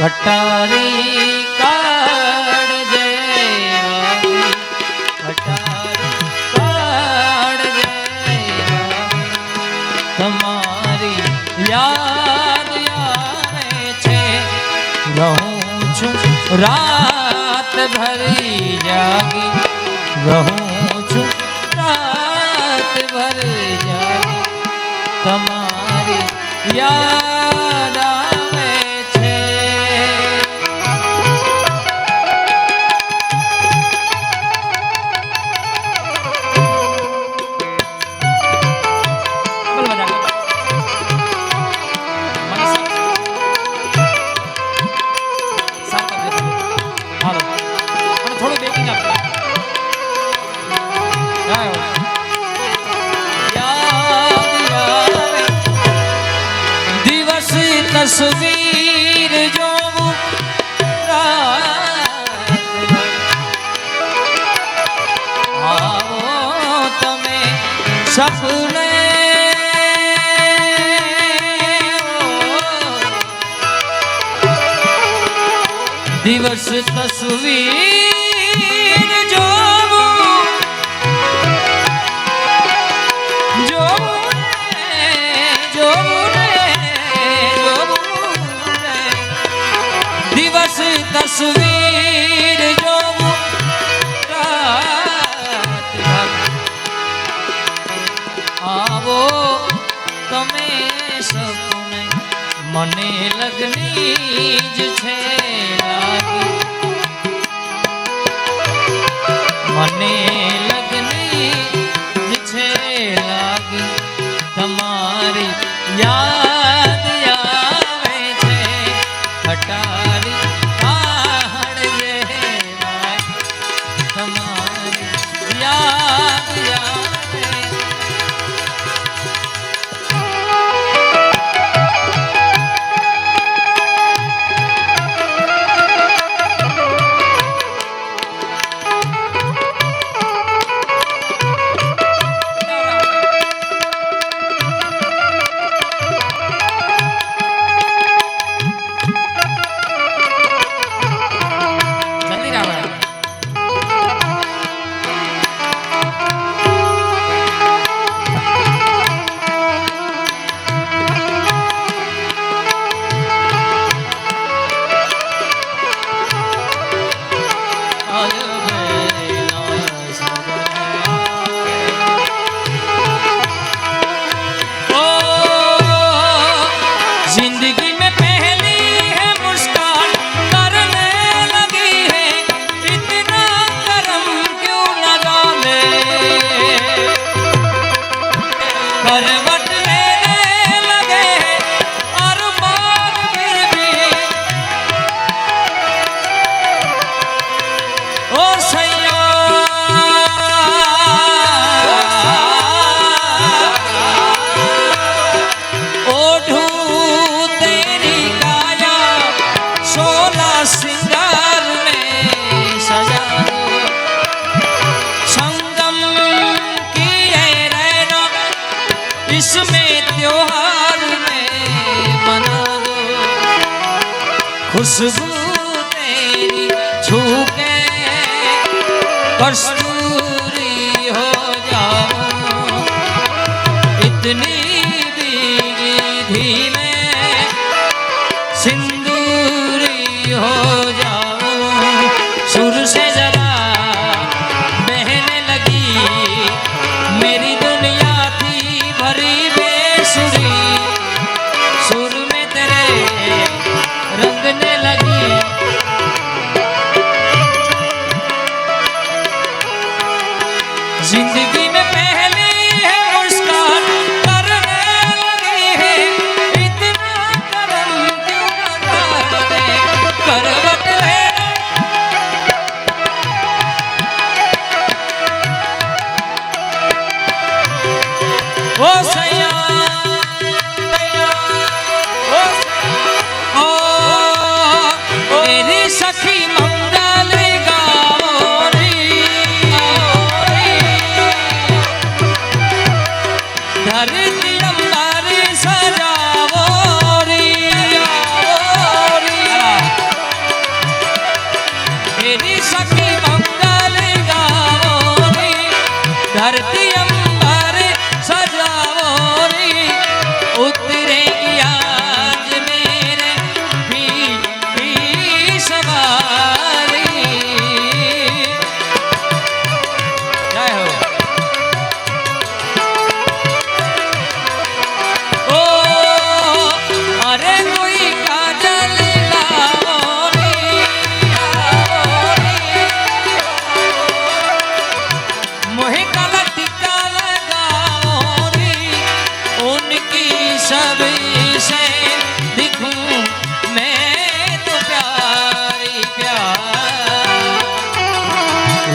घटारी काड़ जे घटारी काड़ जे તમારી યાદ આવે છે રહું છું રાત ભરી જાગી રહું છું રાત ભરી જાગી તમારી યાદ આવે છે તસવીર જોવું આવો તમે સપને દિવસ તસવીર જોવું તસવીર જોવું રાત આવો તમે સપને મને લગની જ છે લાગી મને લગની જ છે લાગી તમારી યાદ આવે છે ઘટારી खुशबू तेरी छूके कस्तूरी हो जाऊं इतनी विधि में सिंदूरी हो जाऊं सुर से जरा बहने लगी मेरी दुनिया थी भरी बेसुरी सुर में तेरे रंगने लगी जिंदगी में पहली है मुस्कान करने लगी है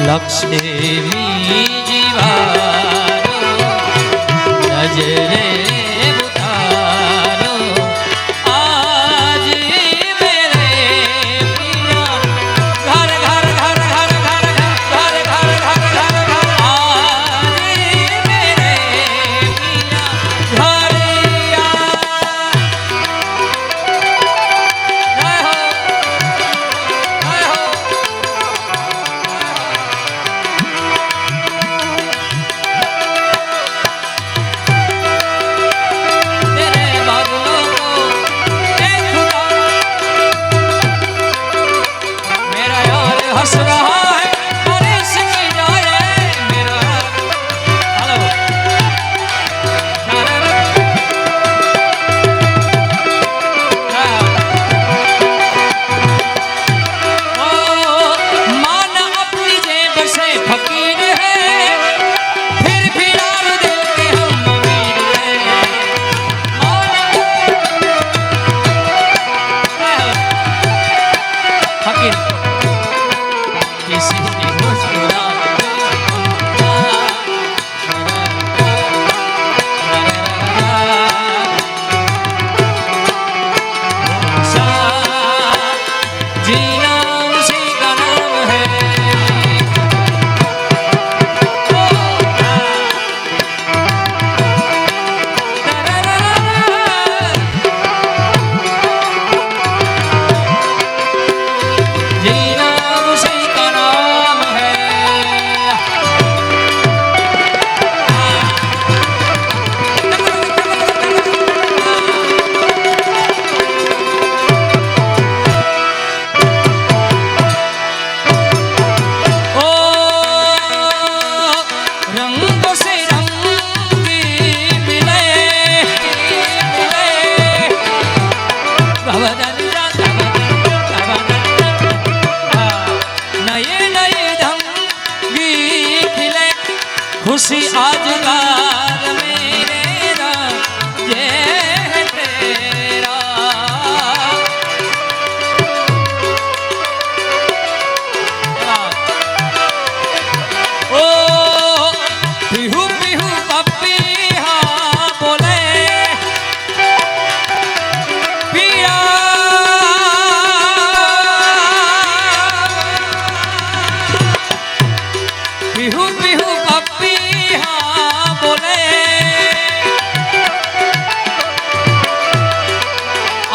લક્ષ્મી જીવારો નજરે ઉતારો આજ મેરે પિયા ઘર ઘર ઘર ઘર ઘર ઘર ઘર ઘર ઘર ઘર આજ મેરે પિયા ઘરિયા જય હો જય હો तेरे बादलों को ए खुदा मेरा यार हंस रहा है बारिश की जाए मेरा हेलो ओ माना अपनी जेब से फकीर है फिर भी यार दिल के हम अमीर हैं फकीर किसी की मुस्कुराहट जीना उसी का नाम है जीना उसी का नाम है ओ रंगों से रंगी मिले नए नए ढंगी खिले खुशी आज कार मेरा ये है तेरा ओ पिहू पिहू पप्पी हाँ बोले पिया पिहू पिहू पप्पी हाँ बोले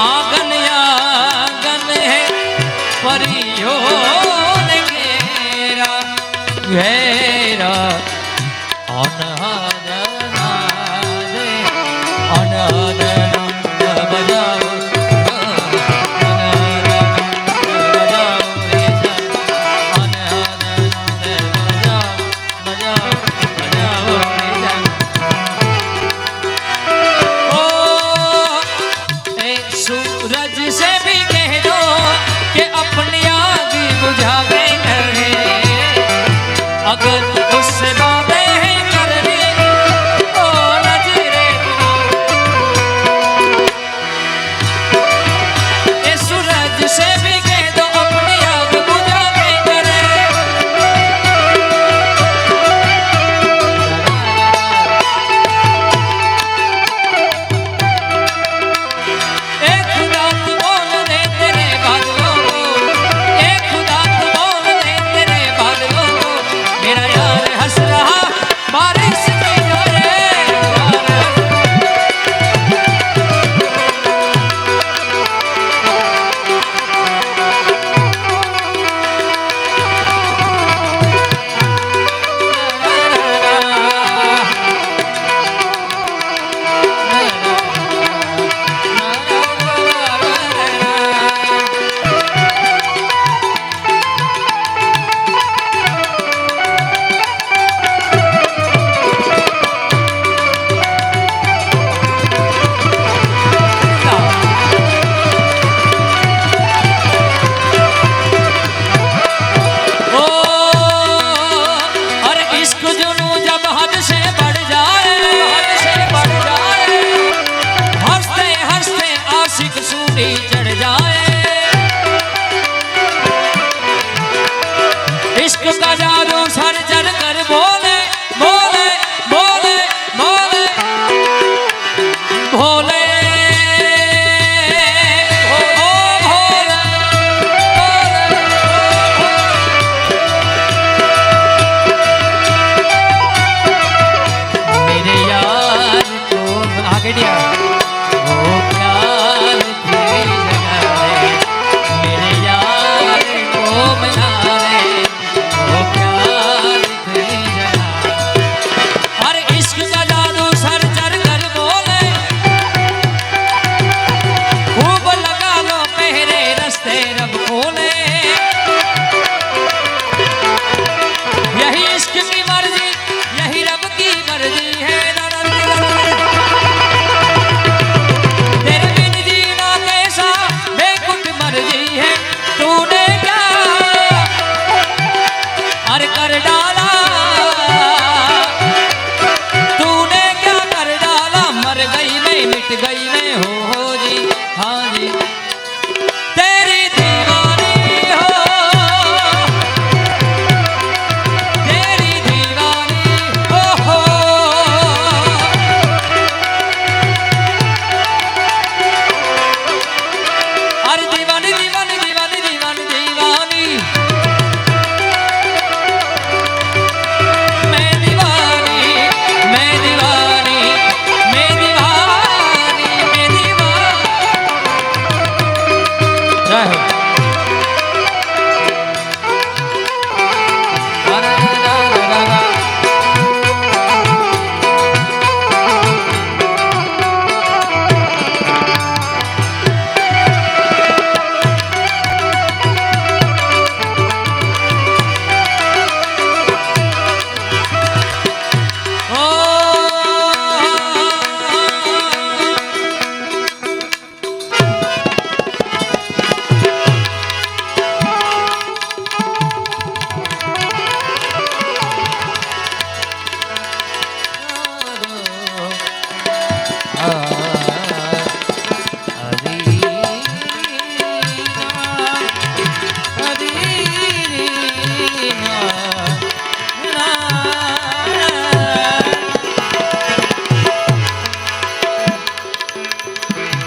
आंगन आंगन है परियों ने घेरा घेरा अनहद नादे अनहद नंद बजाओ अनहद नंद बजाओ रे जा अनहद नंद बजाओ बजाओ बजाओ रे जा ओ ए सूरज से भी कह दो कि अपनी आग बुझावे करे अगर उससे बातें हैं करनी तो नजरे ए सूरज से भी कह दो अपनी आग बुझावे करे एक रात बोल दे तेरे बादलों को से रब खोले, यही इश्क की मर्जी, यही रब की मर्जी है। तेरे बिन जीना कैसा बेकुछ मर्जी है, तूने क्या हर कर डाला, तूने क्या कर डाला, मर गई मैं मिट गई मैं, हो जी हाँ जी तेरी दीवानी हो, तेरी दीवानी हो। अरे दीवानी दीवानी दीवानी दीवानी दीवानी, मैं दीवानी मैं दीवानी मैं दीवानी मैं दीवानी। जय हो।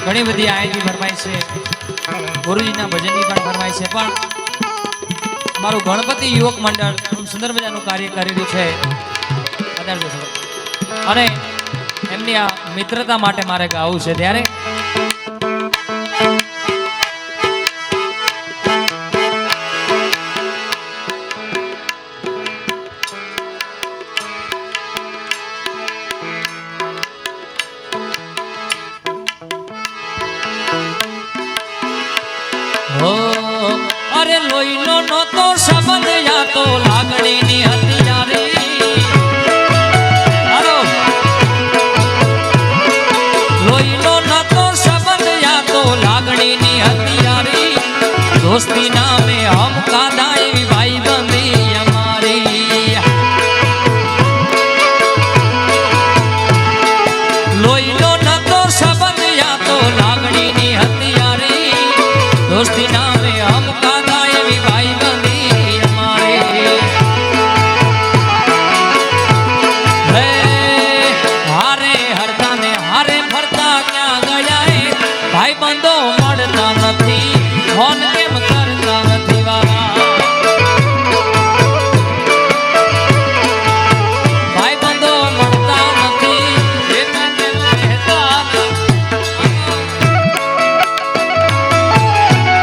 ઘણી બધી આયતી ફરમાઈ છે, ગુરુજીના ભજનની પણ ફરમાઈ છે, પણ મારું ગણપતિ યુવક મંડળ ખૂબ સુંદર મજાનું કાર્ય કરી રહ્યું છે અને એમની આ મિત્રતા માટે મારે ગાવું છે ત્યારે અરે લોહીનો નહોતો સંબંધ, યા તો લાગણીની હતી યારી, હાલો લોહીનો નહોતો સંબંધ, યા તો લાગણીની હતી યારી, દોસ્તી નામે હમ કાદા એવી ભાઈ બંધી અમારી, લોહીનો નહોતો સંબંધ, યા તો લાગણીની હતી યારી, દોસ્તી નામે હમ કાદા એવી ભાઈ બંધી અમારી। હે હારે હરતા ને હારે ફરતા ક્યાં ગયા એ ભાઈ બંધો મળતા નથી, ફોન કેમ કરતા નથી વાલા, ભાઈ બંધો મળતા નથી, કેમ કહેતા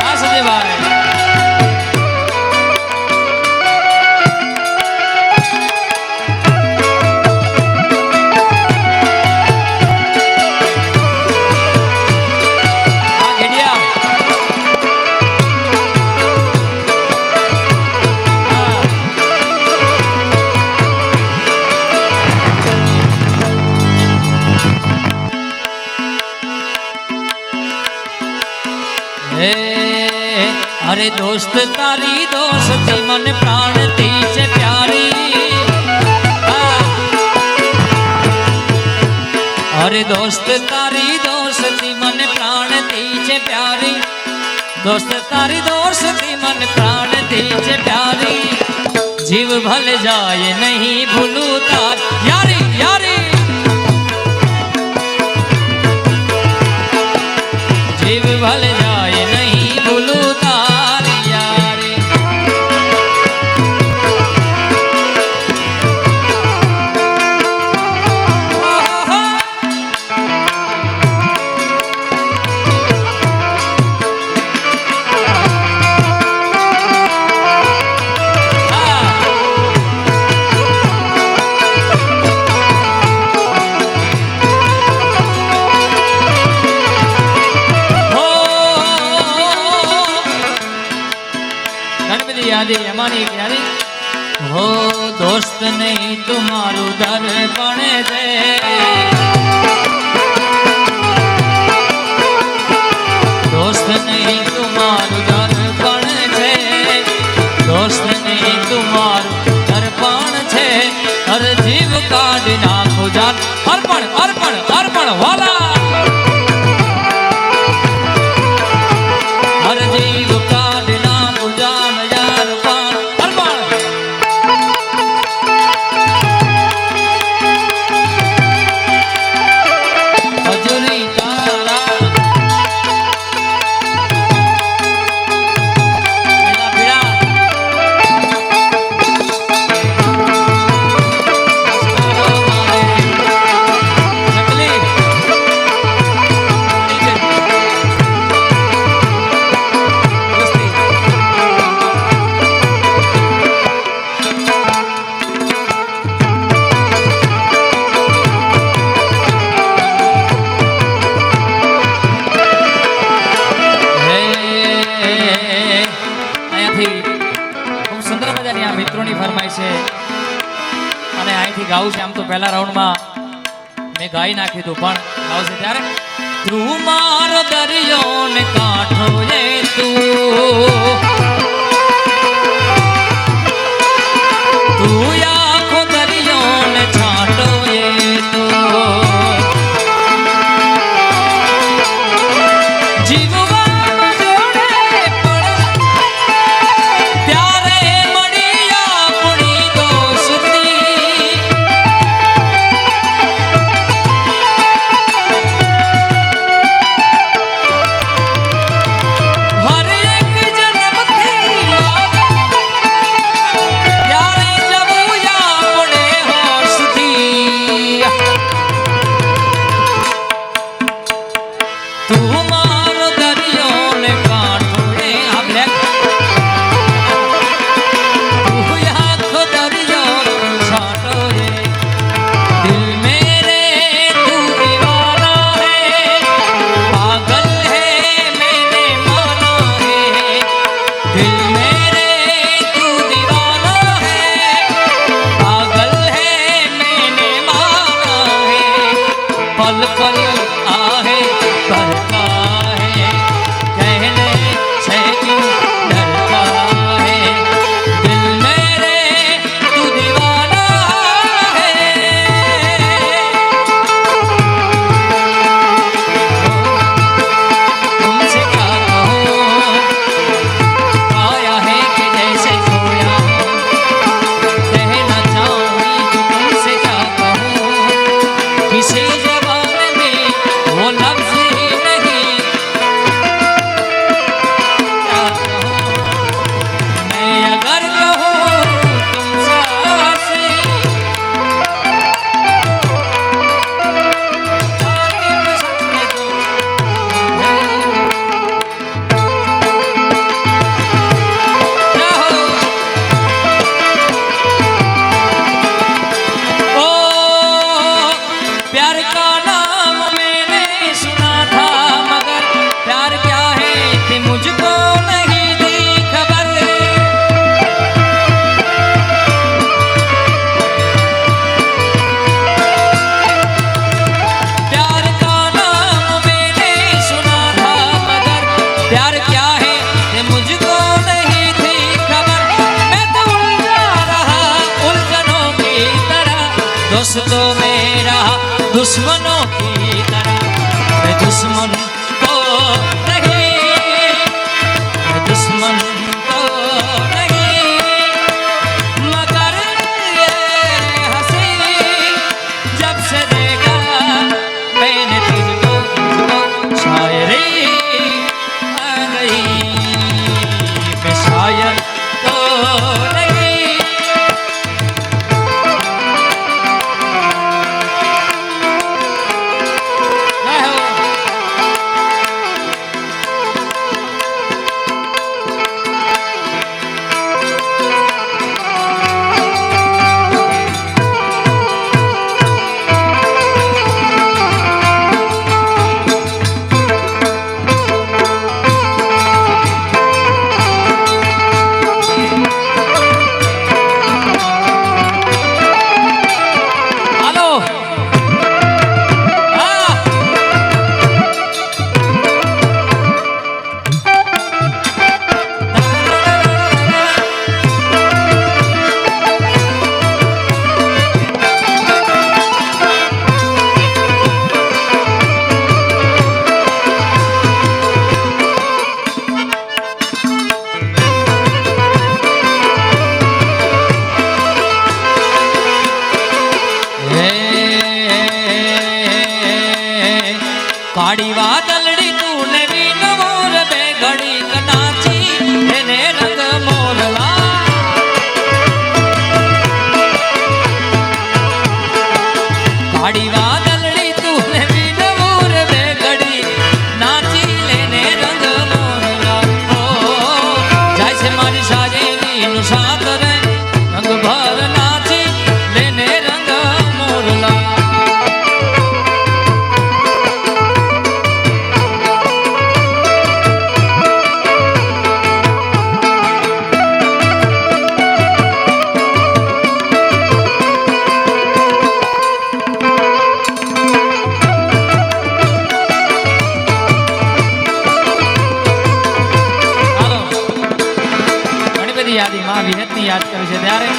આ સદેભાઈ अरे दोस्त तारी दोस्ती मन प्राण तीज प्यारी, अरे दोस्त तारी दोस्ती मन प्राण तीज प्यारी, दोस्त तारी दोस्ती मन प्राण तीज प्यारी, जीव भल जाए नहीं भूलू तार यारी यारी, जीव भल जाए नहीं भूलू तार यारी। हो यादी हमारी यादी हो दोस्त नहीं तुम्हारू दर्पण दे दोस्त नहीं तुम्हारू दर्पण छे दोस्त नहीं तुम्हारू दर्पण छे हर जीव काढ नाखो जान अर्पण अर्पण अर्पण वाला हर जीव काढ नाखो जान यार पान अर्पण हजूरी तारा गाऊं आम तो पहला राउंड में मैं गाई नाखी तू पण गाऊं से त्यारे तू मारो दरियो ने काठो ये तू आखो दरियो ने छाटो ये तू दोस्तों मेरा दुश्मनों की तरह मैं दुश्मन को नहीं मैं दुश्मन को नहीं मगर ये हंसी जब से देखा मैंने तुझको शायरी आ गई मैं शायर तो नहीं કાળી વાદળડી તું ને વીન મોર બે ઘડી કનાચી એને રંગ મોરલા કાળી વાદળડી તું ને વીન મોર બે ઘડી નાચી લેને રંગ મોરલા ઓ જાય છે મારી સાજેલી નું સાથ રે રંગ ભર નાચી લેને રંગ મોરલા યાદીમાં વિહતની યાદ કરે છે ત્યારે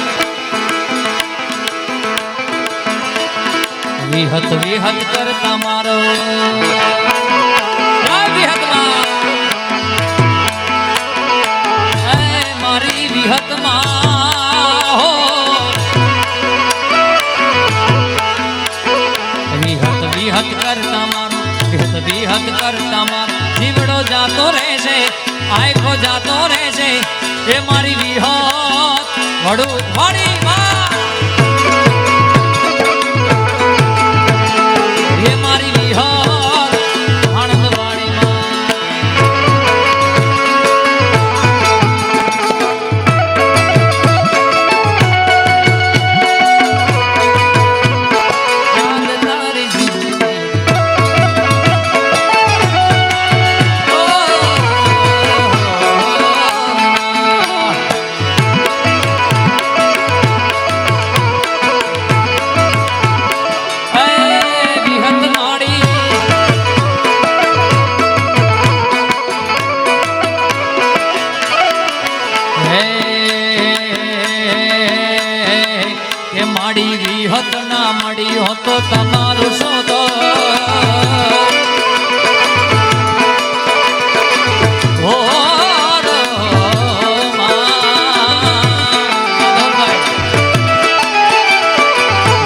વિહત વિહત કરતા મારો વિહતમાં મારી વિહતમાં હો વિહત વિહત કરતા મારો વિહત વિહત કરતા મારો જીવડો જાતો રહેશે આયખો જાતો રહેશે એ મારી વિહત વડું વાડી માં એ મારી વિહત આણંદ વાડી માડી વિહત ના મળી હો તો તમારું શું તો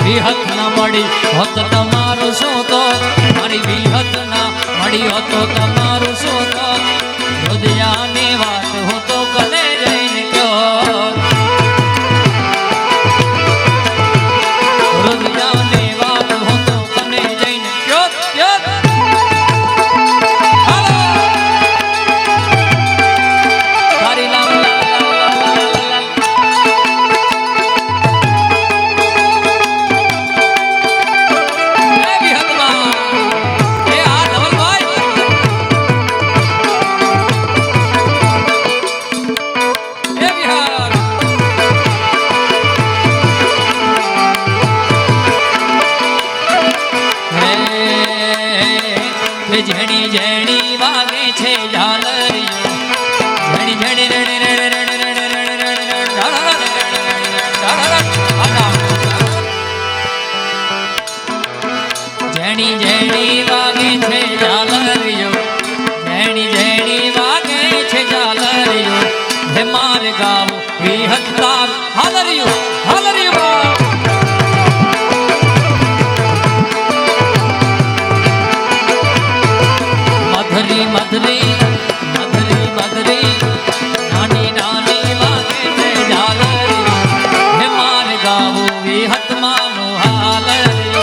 વિહત ના મળી હોત તમારું શું તો મારી વિહત ના મળી હો તો તમારું શું તો હૃદયાની વાત હો તો કને જઈને કયો હૃદયાની વાત હો તો કને જઈને કયો તારી લાલ જેણી જેણી વાગે છે ઝાલરીઓ જેણી જેણી જેણી જેણી વાગે છે ઝાલરીઓ જેણી જેણી વાગે છે ઝાલરીઓ હે માર ગાવ વિહતકાર હાલરીઓ હાલરીઓ મધરી મધરી મધરી મધરી નાની નાની વાગે છે ઝાલરી હે માર ગાવું વિહતમાં નો હાલરી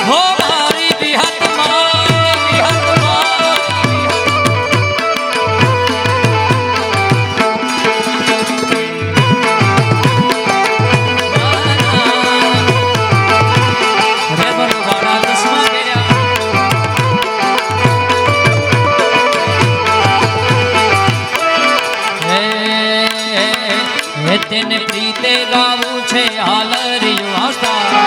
હો મારી વિહતમાં તેને પ્રીતે ગાવું છે હાલરીઓ આસ્થા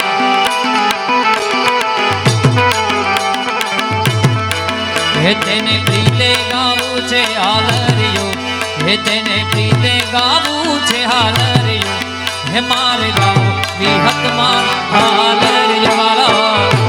હે તેને પ્રીતે ગાવું છે હાલરીઓ હે તેને પ્રીતે ગાવું છે હાલરીઓ હે મારે ગાવ વિહતમાં હાલરીઓ વાળા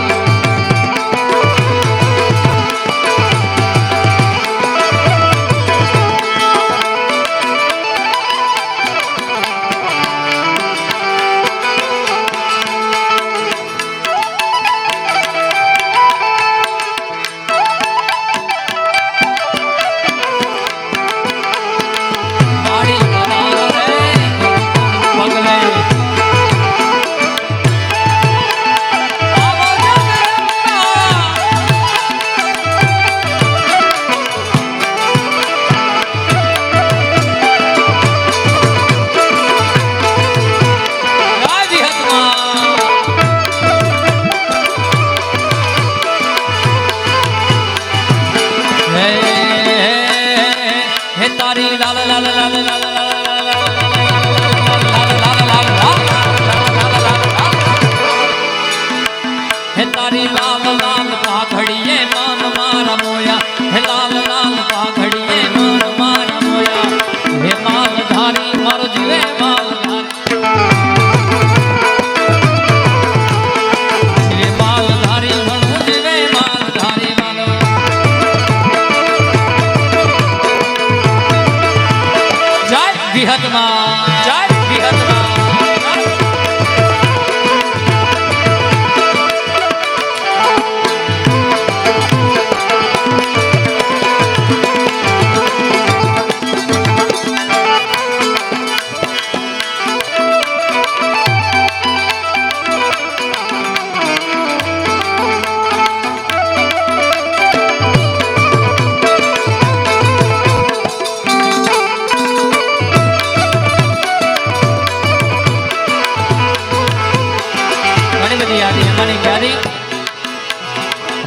હે તારી લાલ લાલ પાઘડીએ મન મારા મોયા હે લાલ લાલ પાઘડીએ મન મારા મોયા હે માલધારી મારો જીવે માલધારી હે માલધારી મારો જીવે માલધારી માલો જય વિહતમાં જય વિહતમાં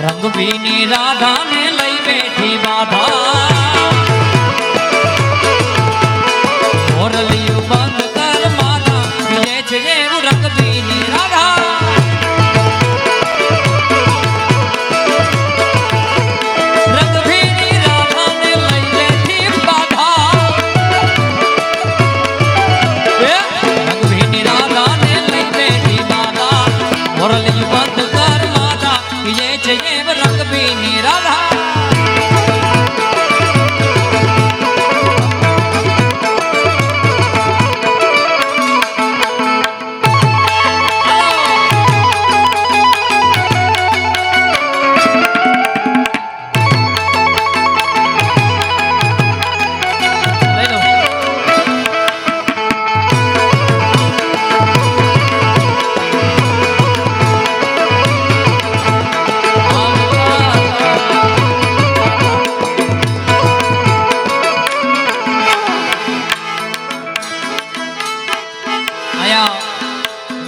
રંગભીની રાધાને લઈ બેઠી બાધા મોરલિયું બંધ કર માધા જે છે એવું રંગભીની રાધા રંગભીની રાધાને લઈ બેઠી બાધા રંગભીની રાધાને લઈ બેઠી બાધા મોરલિયું બંધ કર માધા જે છે રંગભીની રાધા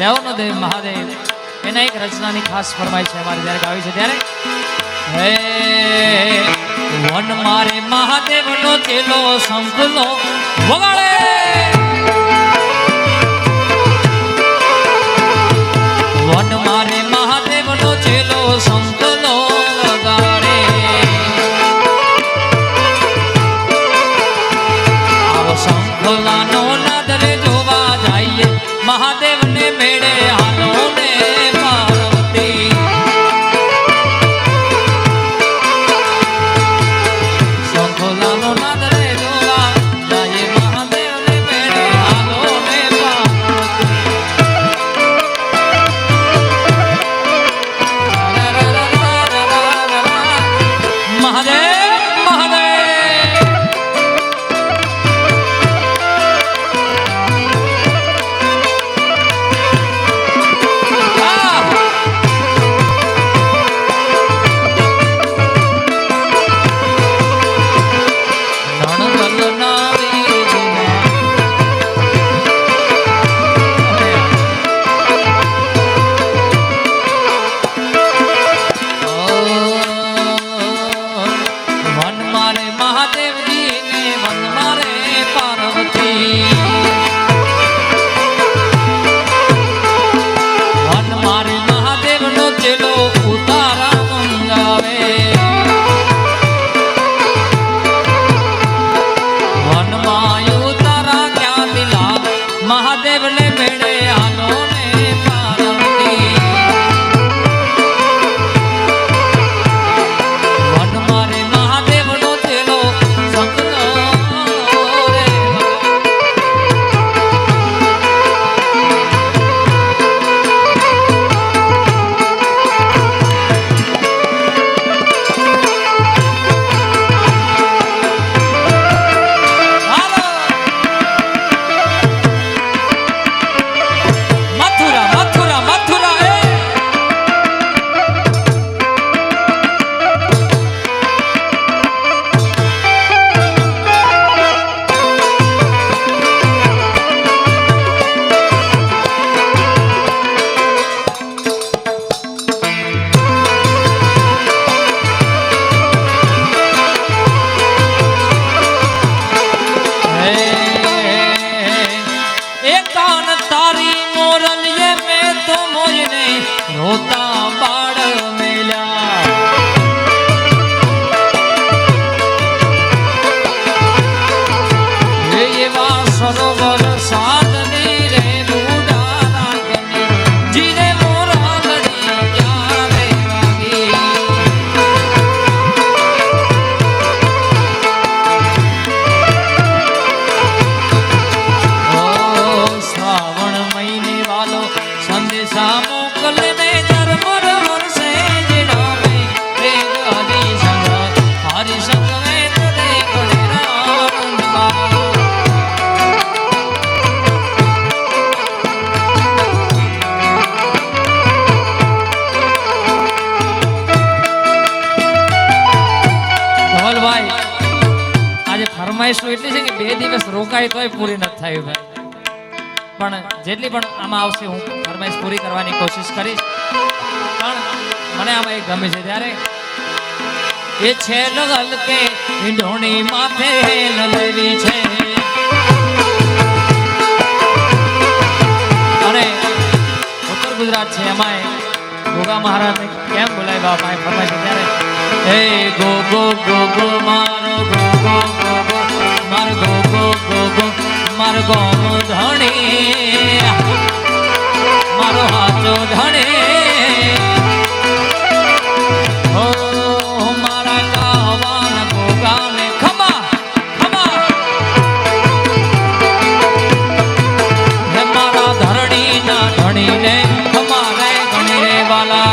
દેવનો દેવ મહાદેવ એના એક રચનાની ખાસ ફરમાઈ છે અમારે જ્યારે ગાવી છે ત્યારે હે વન મારે મહાદેવનો ચેલો સંભલો વગાડે વન મારે મહાદેવનો ચેલો સંભલો વગાડે આવો સંભલાનો નાદરે જોવા જઈએ મહાદેવને મેળે હાલો ને પાર્વતી સંખોલાનો નાદ રે જોવા જાય મહાદેવને મેળે હાલો ને પાર્વતી ફરમાઈશ એટલી છે કે 2 દિવસ રોકાય તોય પૂરી નથી થાય ભાઈ. પણ જેટલી પણ આમાં આવશે હું ફરમાઈશ પૂરી કરવાની કોશિશ કરીશ. પણ મને આમાં એક ગમે છે ત્યારે એ છે લગલ કે ઢોણી માથે લેવી છે. અને ઉત્તર ગુજરાત છે એમાં ગોગા મહારાજને કેમ બોલાય બાપા ફરમાઈશ ત્યારે હે ગો ગો ગો ગો મારો ગો ગો ગો ગો મારો ગો ગો ગો ગો મારો ગોમ ધણી મારો હાથો ધણી હો મારા ગાવાન ગોગાને ખમા ખમા હે મારા ધરણીના ધણીને ખમા રે ગણી રે વાલા.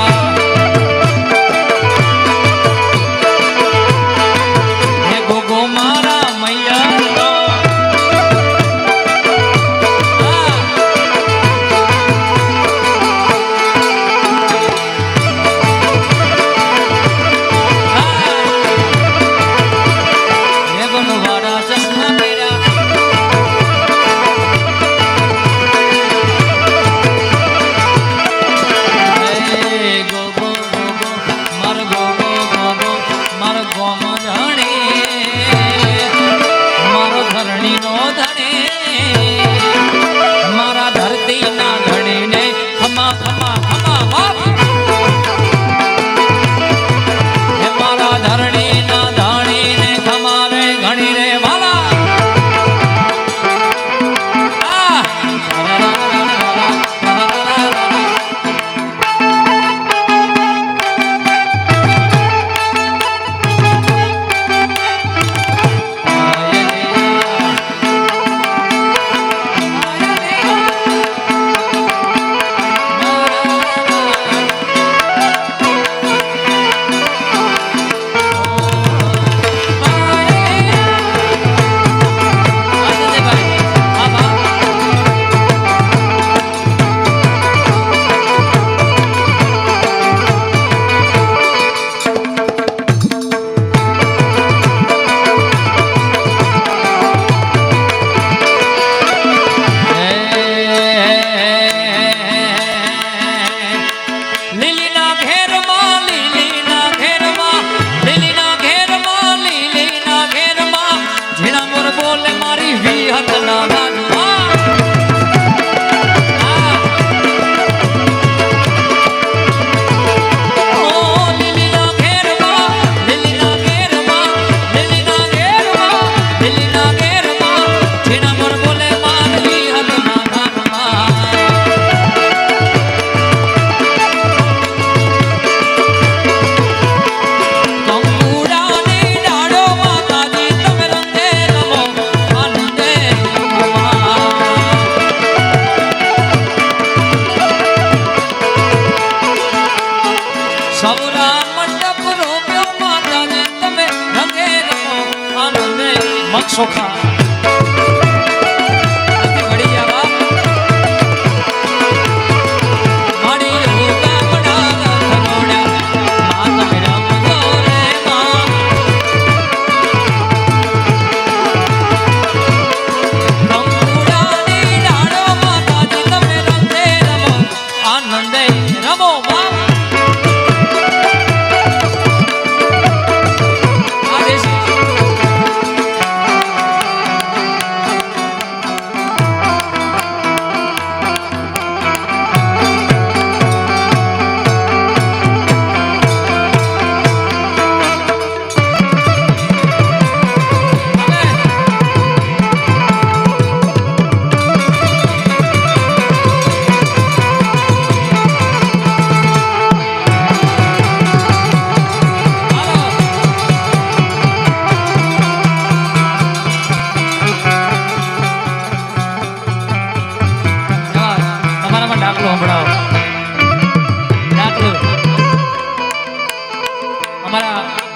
સોખા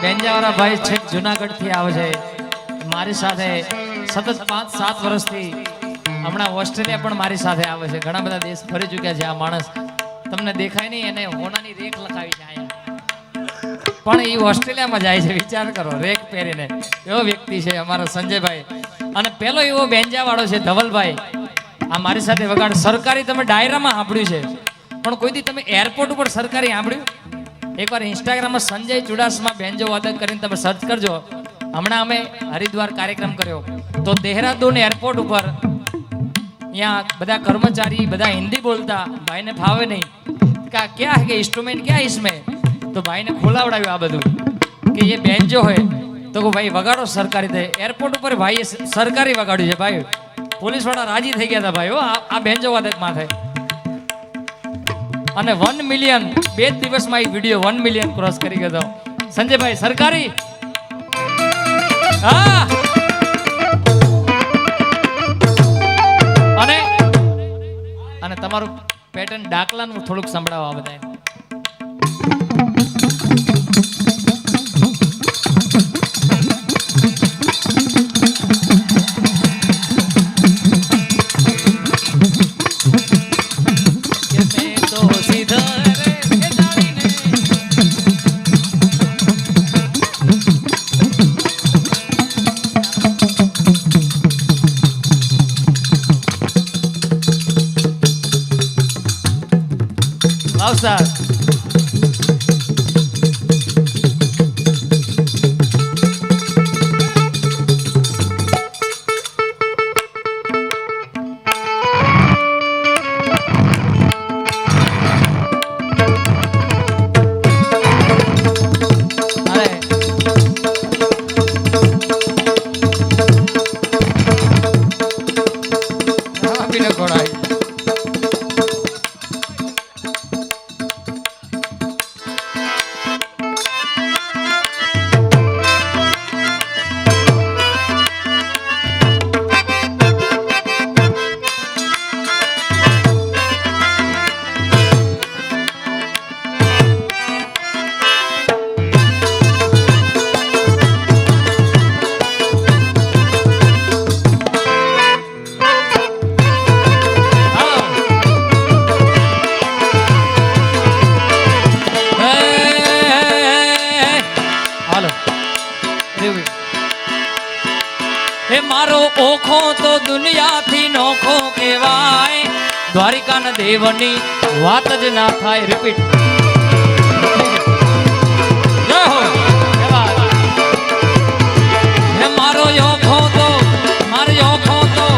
બેંજાવાળા ભાઈ છેક જુનાગઢ થી આવે છે મારી સાથે સતત 5-7 વર્ષથી હમણાં ઓસ્ટ્રેલિયા પણ મારી સાથે આવે છે ઘણા બધા દેશ ફરી ચૂક્યા છે આ માણસ તમને દેખાય નહીં એને હોનાની રેખ લખાવી છે અહીંયા પણ એ ઓસ્ટ્રેલિયામાં જાય છે વિચાર કરો રેખ પહેરીને એવો વ્યક્તિ છે અમારો સંજયભાઈ અને પેલો એવો બેંજા વાળો છે ધવલભાઈ, આ મારી સાથે વગાડ. સરકારી તમે ડાયરામાં સાંભળ્યું છે, પણ કોઈ દી તમે એરપોર્ટ ઉપર સરકારી સાંભળ્યું? એકવાર ઇન્સ્ટાગ્રામમાં સંજય ચુડાસમા બેન્જો વાદક કરીને તમે સર્ચ કરજો. હમણાં અમે હરિદ્વાર કાર્યક્રમ કર્યો તો દેહરાદૂન એરપોર્ટ ઉપર यहाँ બધા કર્મચારી બધા हिंदी बोलता, भाई ने फावे नहीं का क्या है कि इंस्ट्रूमेंट क्या है इसमें, तो भाई ने खोलावડાવ્યું આ બધું કે ये બેન્જો હોય તો કો ભાઈ વગાડો સરકારી. દે એરપોર્ટ ઉપર ભાઈ સરકારી વગાડ્યું છે ભાઈ. પોલીસ વાળા રાજી થઈ ગયા હતા ભાઈ, આ બેન્જો વાદક માં થાય. અને 1 મિલિયન 2 દિવસમાં એ વિડિયો 1 મિલિયન ક્રોસ કરી ગયો. સંજયભાઈ સરકારી હા. અને તમારું પેટર્ન ડાકલાનું થોડુંક સંભળાવો આ બધા. ઓખો તો દુનિયાથી નોખો કહેવાય, દ્વારિકાના દેવની વાત જ ના થાય. રિપીટ. જય હો. મારો ઓખો તો મારી ઓખો તો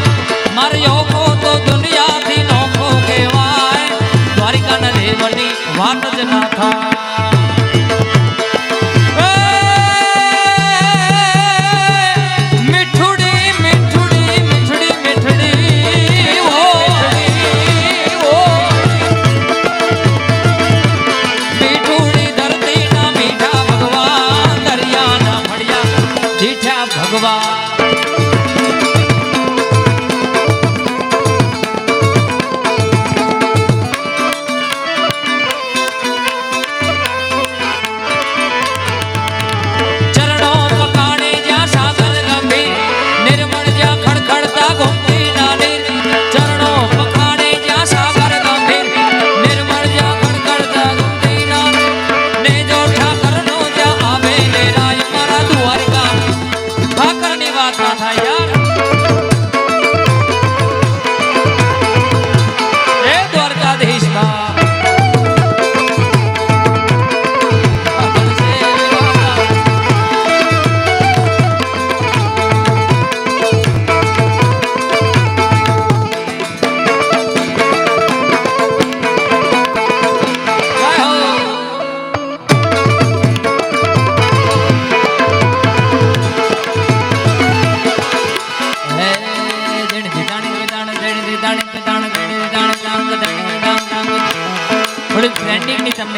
મારી ઓખો તો દુનિયાથી નોખો કહેવાય, દ્વારિકાના દેવની વાત જ ના થાય.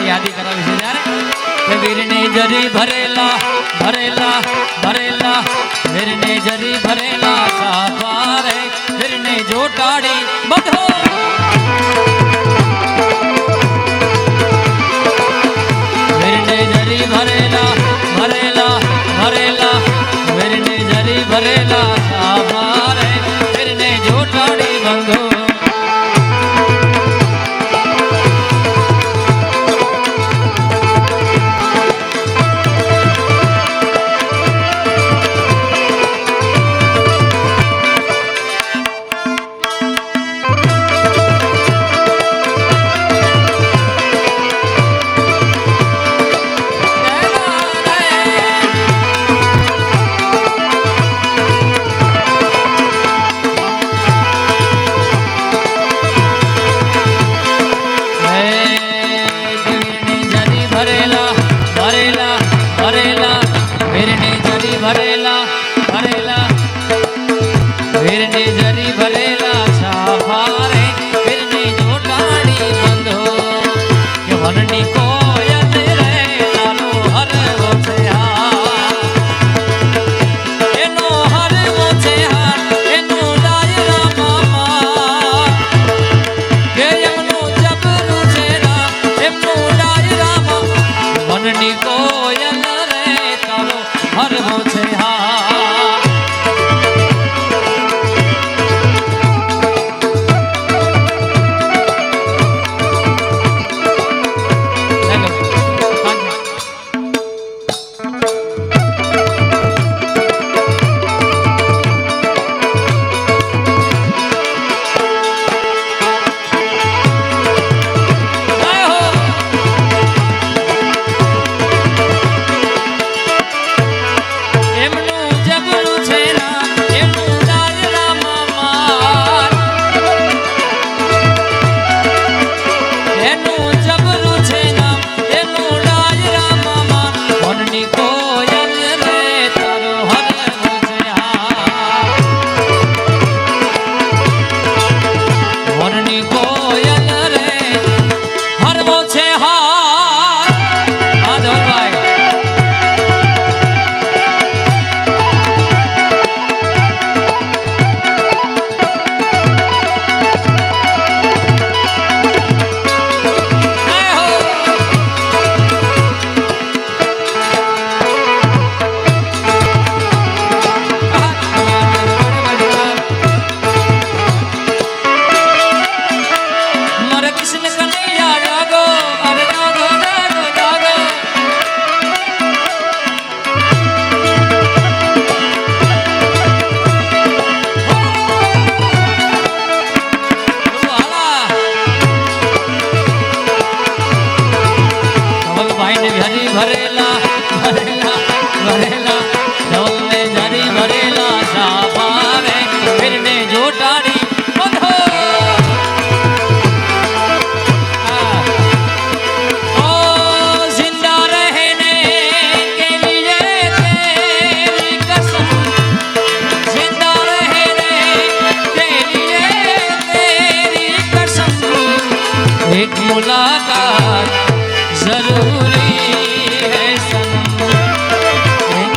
યાદી કરાવી છે યાર. વીરને જરી ભરેલા ભરેલા ભરેલા વીરને જરી ભરેલા સાપારે વીરને જોટાડી બધો. વીરને જરી ભરેલા ભરેલા ભરેલા વીરને જરી ભરેલા સાપારે વીરને જોટાડી બંધો. फिरने जरी भरेला साफारे फिरने जोटाड़ी बंधो के वननी कोयल रे तारो हर वो छे एनो हर वो छे एनो डायरा मामा के एमनो जबरू छे ना एमनो डायरा मामा वननी कोयल रे तारो हर वो छे भरेला भरेला भरेला ढोल ने जरी भरेला साफारे फिरने जोटाड़ी बंधो ओ जिंदा रहने के लिए तेरी कसम जिंदा रहने के लिए तेरी कसम एक मुलाकात जरूरी है सनम एक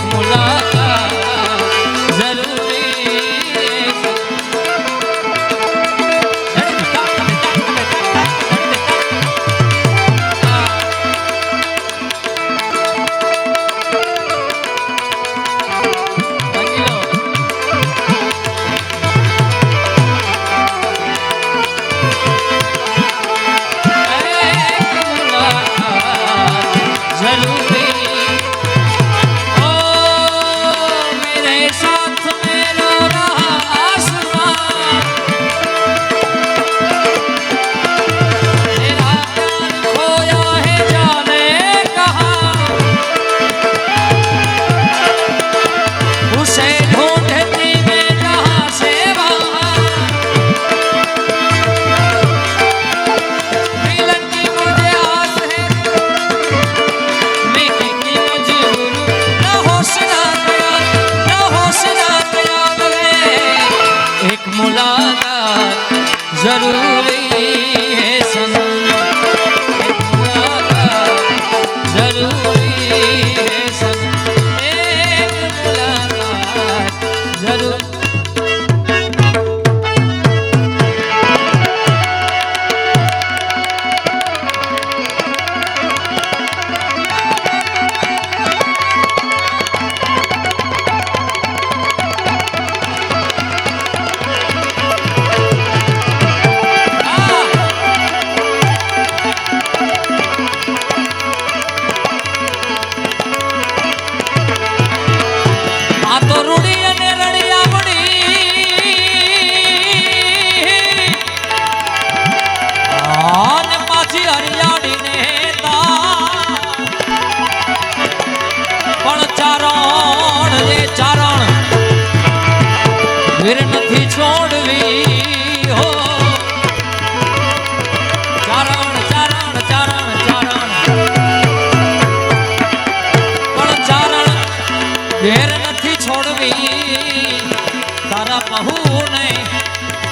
તારા પહુને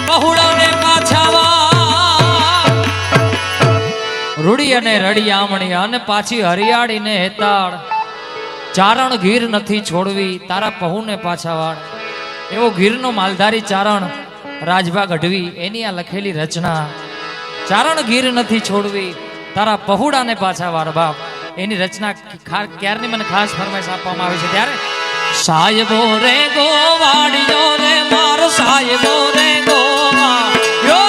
પહુડાને પાછાવા રૂડી અને રડી આમણી અને પાછી હરિયાળી ને હેતાળ ચારણ ગીર નથી છોડવી તારા પહુને પાછાવાળ એવો ગીરનો માલધારી ચારણ રાજભા ગઢવી એની આ લખેલી રચના ચારણ ગીર નથી છોડવી તારા પહુડાને પાછાવાળ બાપ એની રચના ક્યારની મને ખાસ ફરમાઈશ આપવામાં આવી છે ત્યારે સાહેબો રે ગોવાડિયો રે મારો સાહેબો રે ગોવાડિયો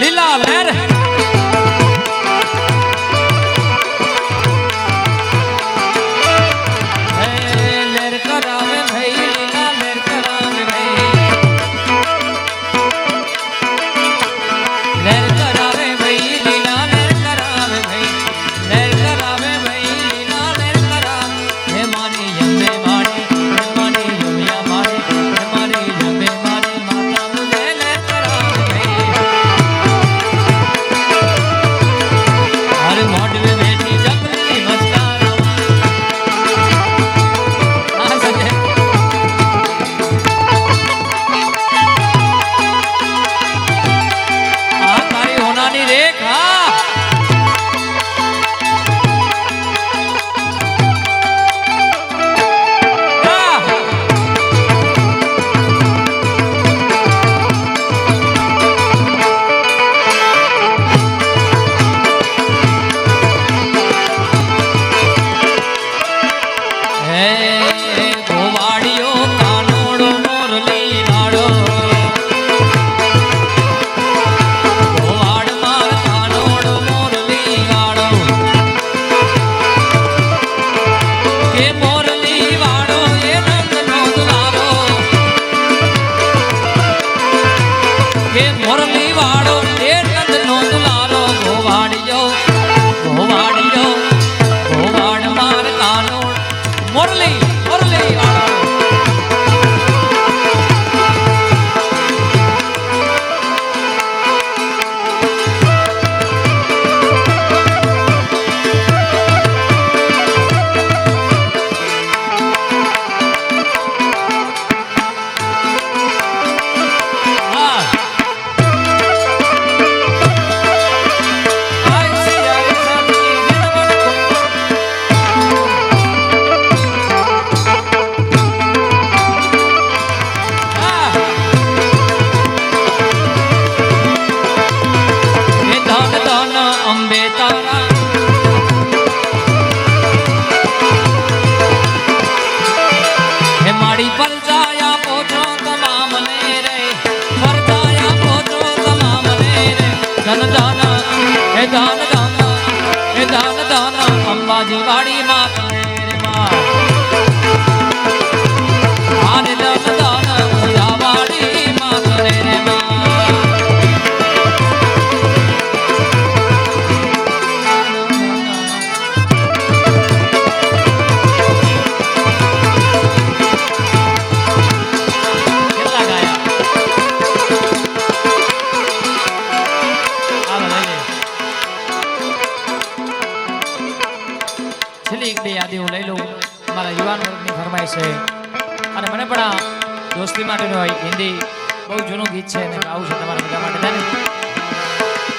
લીલા લહેર મોરલી વાળો એ નંદ નો દુલારો ગોવાડિયો ગોવાડિયો ગોવાડ માર કાનો મોરલી મોરલી વાળો અંબાજી વાડી માત રે માં આને દન દાન વાડી માત રે માં કેટલા ગાયા છેલ્લી એક બે યાદી હું લઈ લઉં મારા યુવાન વર્ગની ફરમાઈશ છે અને મને પણ આ દોસ્તી માટેનું હોય હિન્દી બહુ જૂનું ગીત છે અને ગાવું છે તમારા બધા માટે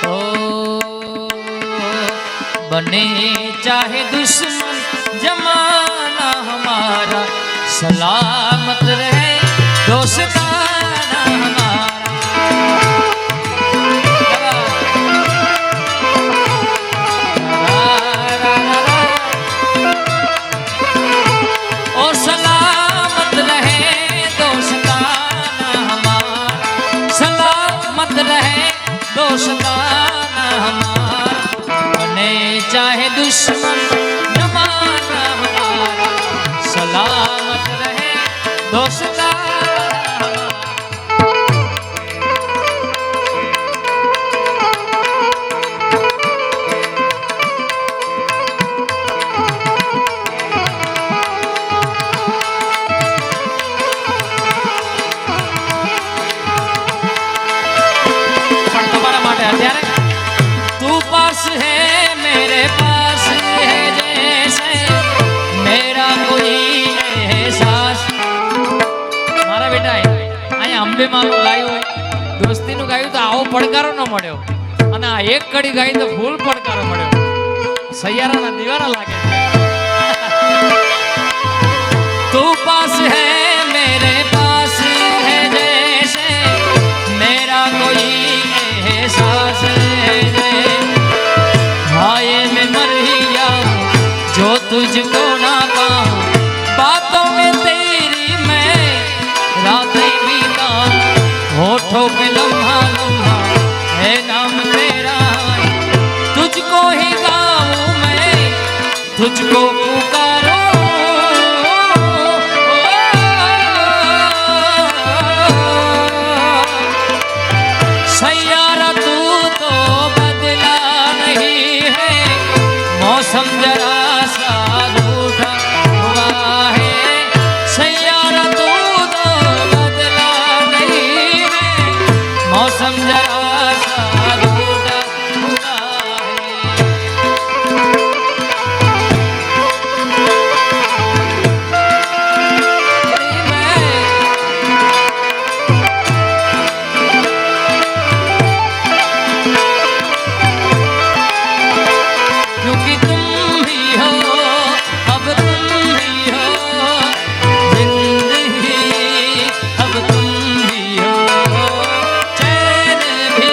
ઓ બને ચાહે દુશ્મન જમાના હમારા સલામત રહે દોસ્તાના હમારા दोस्ताना हमारा बने चाहे दुश्मन जमाना हमारा सलामत रहे दोस्ताना तू पास है मेरे पास है जैसे मेरा कोई एहसास मारा बेटा અહીંયા અંબે મારું ગાયું દોસ્તીનું ગાયું તો આવો પડકારો ન મળ્યો અને આ એક કડી ગાઈ તો ફૂલ પડકારો મળ્યો સૈયારાના દીવાના લાગે तू पास है मेरे पास है जैसे मेरा कोई एहसास हाय मैं मर ही जाऊं जो तुझको ना पाऊं बातों में तेरी मैं रातें बीताऊं होठों पे लम्हा लम्हा है नाम तेरा तुझको ही गाऊं मैं तुझको पुकारूं मौसम जरा सा रूठा हुआ है सैयारा तू तो बदला नहीं है मौसम जरा सा रूठा हुआ क्योंकि तुम ही हो अब तुम ही हो जिंदगी अब तुम ही हो चैन भी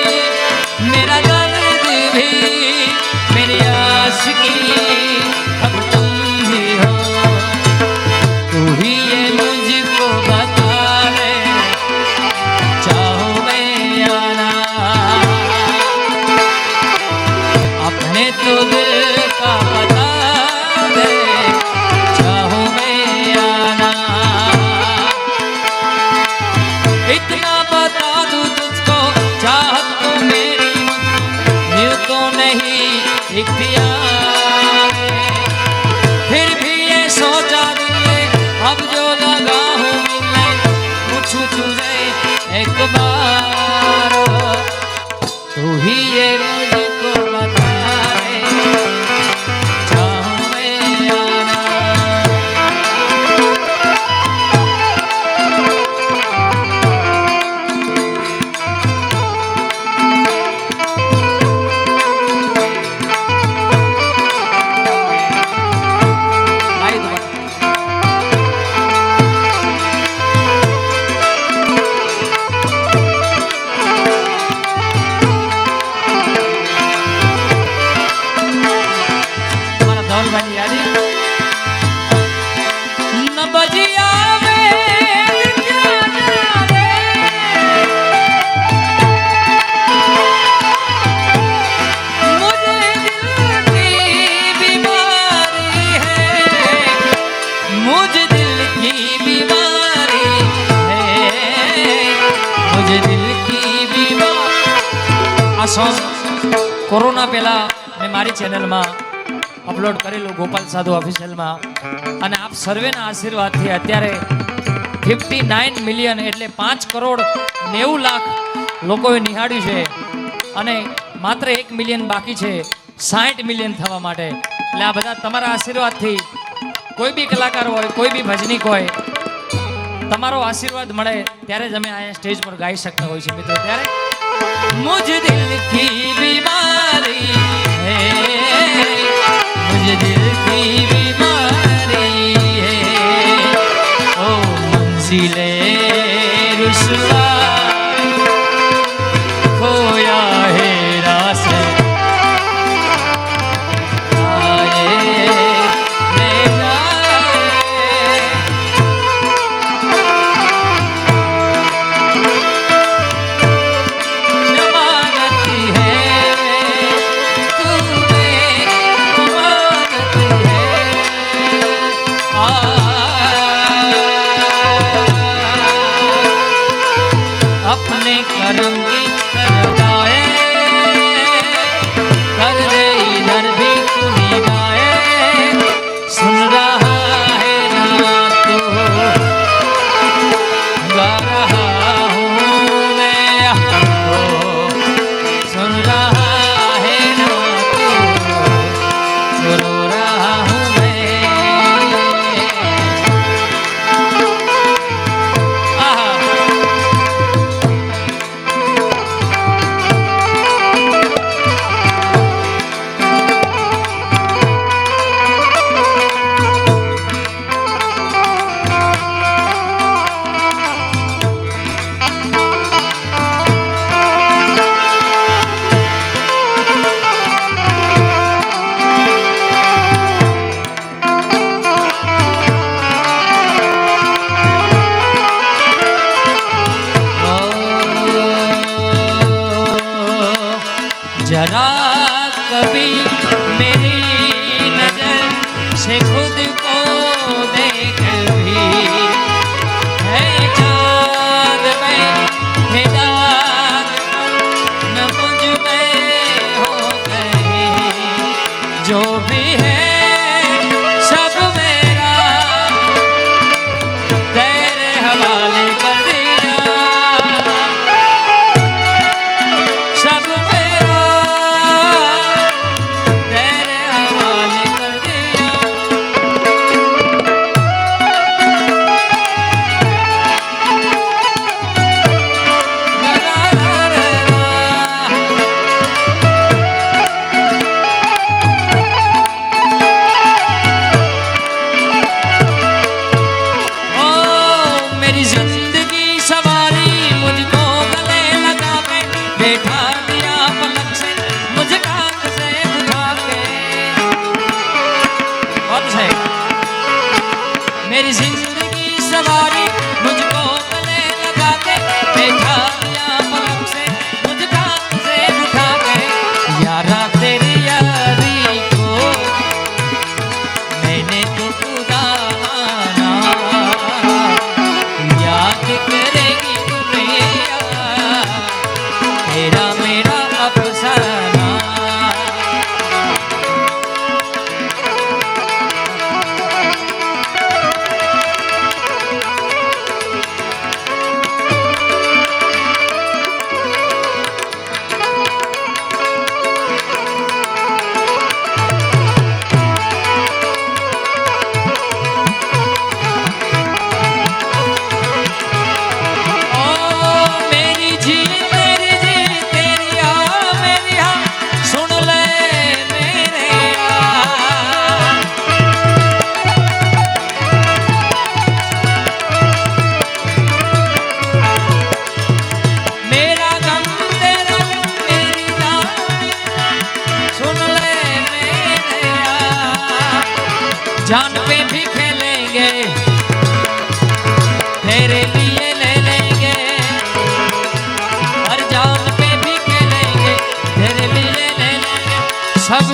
मेरा दर्द भी मेरी आशिकी अब तुम ही हो तू ही ये मुझको बता दे चाहो मैं या ना अपने तो दिल का बता दे चाहूं मैं या ना इतना बता दूं तुझको चाह इख्तियार है। फिर भी ये सोचा दिल ने अब जो लगा हूँ मिलने पूछूं तुझे एक बार तू ही ये मुझको बता दे चाहूं मैं आना। આ સોંગ કોરોના પહેલા મેં મારી ચેનલમાં અપલોડ કરેલું ગોપાલ સાધુ ઓફિશિયલમાં અને આપ સર્વેના આશીર્વાદથી અત્યારે 59 મિલિયન એટલે 5,90,00,000 લોકોએ નિહાળ્યું છે અને માત્ર 1 મિલિયન બાકી છે 60 મિલિયન થવા માટે. એટલે આ બધા તમારા આશીર્વાદથી કોઈ બી કલાકાર હોય કોઈ બી ભજનીક હોય તમારો આશીર્વાદ મળે ત્યારે જ અમે અહીંયા સ્ટેજ પર ગાઈ શકતા હોય છે મિત્રો. ત્યારે मुझ दिल की बीमारी है मुझ दिल की बीमारी है ओ मंजिले रुसवा खोया है रास्ते अपने करम की करवाए कर दे इधर भी तू निगाहे सुन रहा है ना तू गा रहा हूँ मैं तो सुन रहा है ना तू रो रहा हूँ मैं. जरा कभी मेरी नजर से खुद को देख भी है चाँद में हिदायत न मुझ में हो गई जो भी है सब मेरा तेरे हवाले कर दिया सब मेरी जिंदगी सवारी मुझको गले लगा के बैठा दिया पलक से मुझ कान से उठा के यारा तेरी यारी को मैंने तो खुदा माना याद करेगी दुनिया तेरा मेरा अफसाना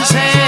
છે